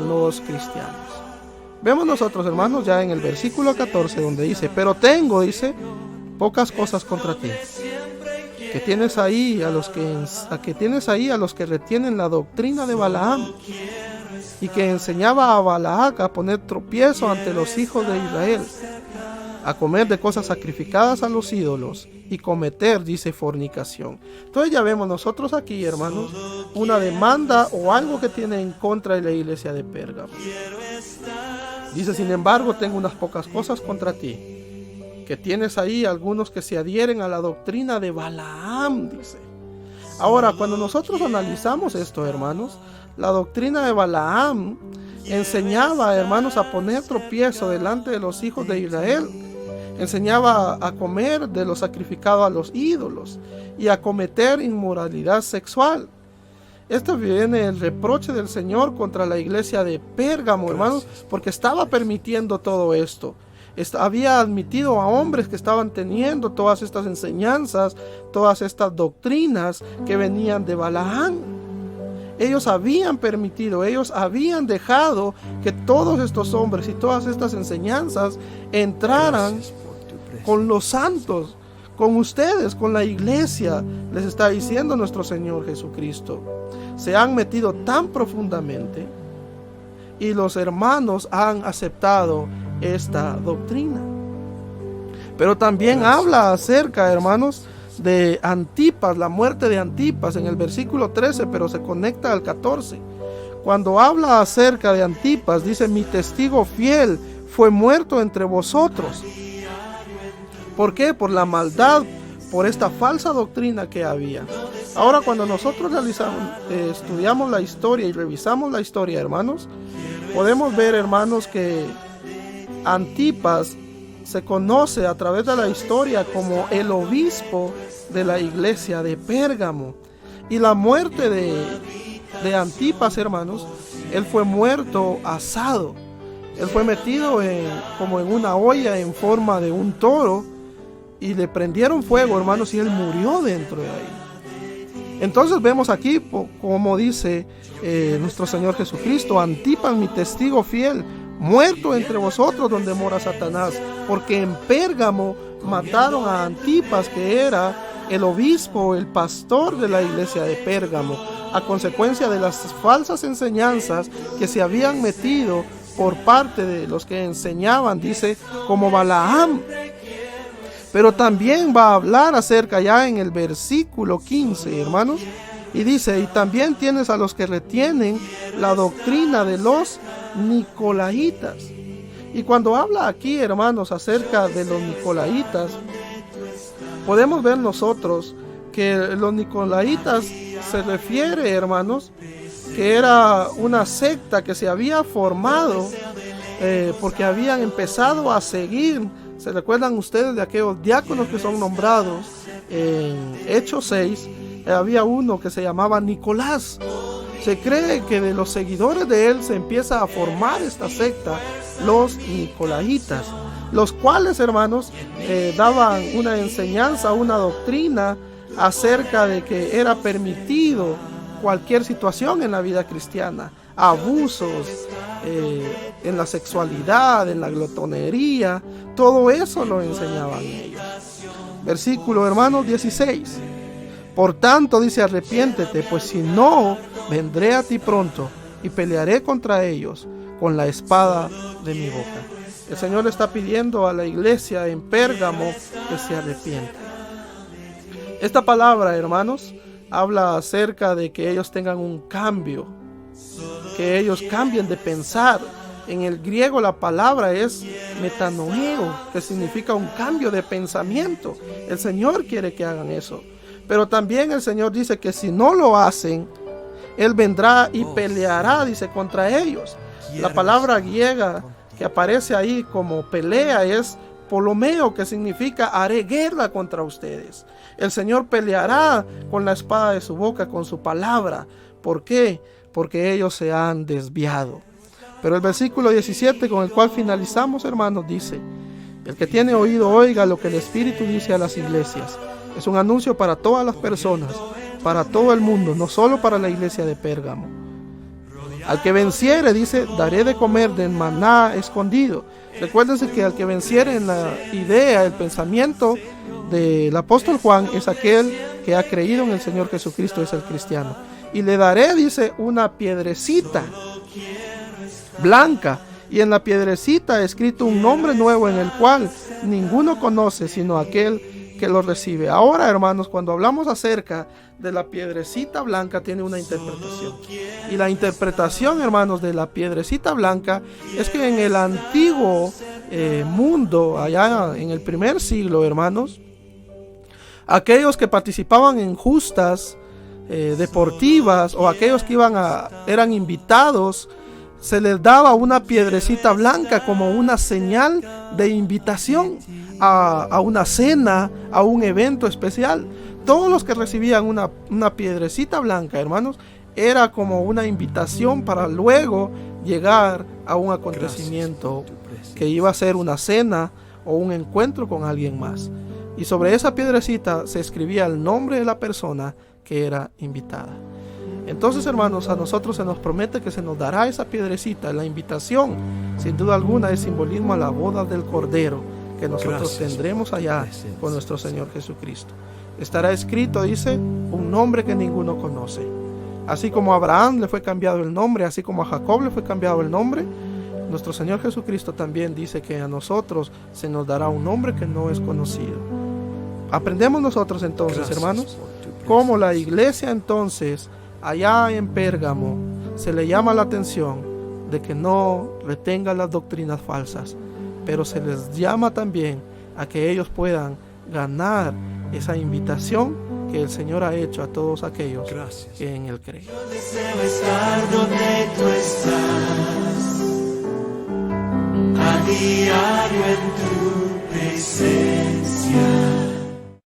los cristianos. Vemos nosotros, hermanos, ya en el versículo 14, donde dice: pero tengo, dice, pocas cosas contra ti, que tienes ahí a los que retienen la doctrina de Balaam, y que enseñaba a Balac a poner tropiezo ante los hijos de Israel, a comer de cosas sacrificadas a los ídolos y cometer, dice, fornicación. Entonces ya vemos nosotros aquí, hermanos, una demanda o algo que tiene en contra de la iglesia de Pérgamo. Dice: sin embargo, tengo unas pocas cosas contra ti, que tienes ahí algunos que se adhieren a la doctrina de Balaam, dice. Ahora, cuando nosotros analizamos esto, hermanos, la doctrina de Balaam enseñaba, hermanos, a poner tropiezo delante de los hijos de Israel. Enseñaba a comer de lo sacrificado a los ídolos y a cometer inmoralidad sexual. Este viene el reproche del Señor contra la iglesia de Pérgamo, hermanos, porque estaba permitiendo todo esto. Había admitido a hombres que estaban teniendo todas estas enseñanzas, todas estas doctrinas que venían de Balaam. Ellos habían permitido, ellos habían dejado que todos estos hombres y todas estas enseñanzas entraran con los santos, con ustedes, con la iglesia, les está diciendo nuestro Señor Jesucristo. Se han metido tan profundamente y los hermanos han aceptado esta doctrina. Pero también habla acerca, hermanos, de Antipas, la muerte de Antipas en el versículo 13, pero se conecta al 14. Cuando habla acerca de Antipas, dice: mi testigo fiel fue muerto entre vosotros. ¿Por qué? Por la maldad, por esta falsa doctrina que había. Ahora, cuando nosotros estudiamos la historia y revisamos la historia, hermanos, podemos ver, hermanos, que Antipas se conoce a través de la historia como el obispo de la iglesia de Pérgamo. Y la muerte de Antipas, hermanos, él fue muerto asado. Él fue metido como en una olla en forma de un toro, y le prendieron fuego, hermanos, y él murió dentro de ahí. Entonces vemos aquí, como dice nuestro Señor Jesucristo: Antipas, mi testigo fiel, muerto entre vosotros donde mora Satanás, porque en Pérgamo mataron a Antipas, que era el obispo, el pastor de la iglesia de Pérgamo, a consecuencia de las falsas enseñanzas que se habían metido por parte de los que enseñaban, dice, como Balaam. Pero también va a hablar acerca ya en el versículo 15, hermanos, y dice: y también tienes a los que retienen la doctrina de los nicolaitas. Y cuando habla aquí, hermanos, acerca de los nicolaitas, podemos ver nosotros que los nicolaitas se refiere, hermanos, que era una secta que se había formado porque habían empezado a seguir. ¿Se recuerdan ustedes de aquellos diáconos que son nombrados en Hechos 6? Había uno que se llamaba Nicolás. Se cree que de los seguidores de él se empieza a formar esta secta, los nicolaitas, los cuales, hermanos, daban una enseñanza, una doctrina acerca de que era permitido cualquier situación en la vida cristiana, abusos en la sexualidad, en la glotonería, todo eso lo enseñaban ellos. Versículo, hermanos, 16. Por tanto, dice: arrepiéntete, pues si no, vendré a ti pronto y pelearé contra ellos con la espada de mi boca. El Señor le está pidiendo a la iglesia en Pérgamo que se arrepienta. Esta palabra, hermanos, habla acerca de que ellos tengan un cambio, que ellos cambien de pensar. En el griego la palabra es metanoeo, que significa un cambio de pensamiento. El Señor quiere que hagan eso. Pero también el Señor dice que si no lo hacen, Él vendrá y peleará, dice, contra ellos. La palabra griega que aparece ahí como pelea es polomeo, que significa haré guerra contra ustedes. El Señor peleará con la espada de su boca, con su palabra. ¿Por qué? Porque ellos se han desviado. Pero el versículo 17 con el cual finalizamos, hermanos, dice: el que tiene oído oiga lo que el Espíritu dice a las iglesias. Es un anuncio para todas las personas, para todo el mundo, no solo para la iglesia de Pérgamo. Al que venciere, dice, daré de comer del maná escondido. Recuérdense que al que venciere, en la idea, el pensamiento del apóstol Juan, es aquel que ha creído en el Señor Jesucristo, es el cristiano. Y le daré, dice, una piedrecita blanca, y en la piedrecita escrito un nombre nuevo, en el cual ninguno conoce sino aquel que lo recibe. Ahora, hermanos, cuando hablamos acerca de la piedrecita blanca, tiene una interpretación. Y la interpretación, hermanos, de la piedrecita blanca es que en el antiguo mundo, allá en el primer siglo, hermanos, aquellos que participaban en justas deportivas, o aquellos que eran invitados, se les daba una piedrecita blanca como una señal de invitación a una cena, a un evento especial. Todos los que recibían una piedrecita blanca, hermanos, era como una invitación para luego llegar a un acontecimiento que iba a ser una cena o un encuentro con alguien más. Y sobre esa piedrecita se escribía el nombre de la persona que era invitada. Entonces, hermanos, a nosotros se nos promete que se nos dará esa piedrecita. La invitación, sin duda alguna, es simbolismo a la boda del Cordero que nosotros tendremos allá con nuestro Señor Jesucristo. Estará escrito, dice, un nombre que ninguno conoce. Así como a Abraham le fue cambiado el nombre, así como a Jacob le fue cambiado el nombre, nuestro Señor Jesucristo también dice que a nosotros se nos dará un nombre que no es conocido. Aprendemos nosotros entonces, hermanos, cómo la iglesia entonces allá en Pérgamo se le llama la atención de que no retenga las doctrinas falsas, pero se les llama también a que ellos puedan ganar esa invitación que el Señor ha hecho a todos aquellos que en Él creen. Yo deseo estar donde tú estás, a diario en tu presencia.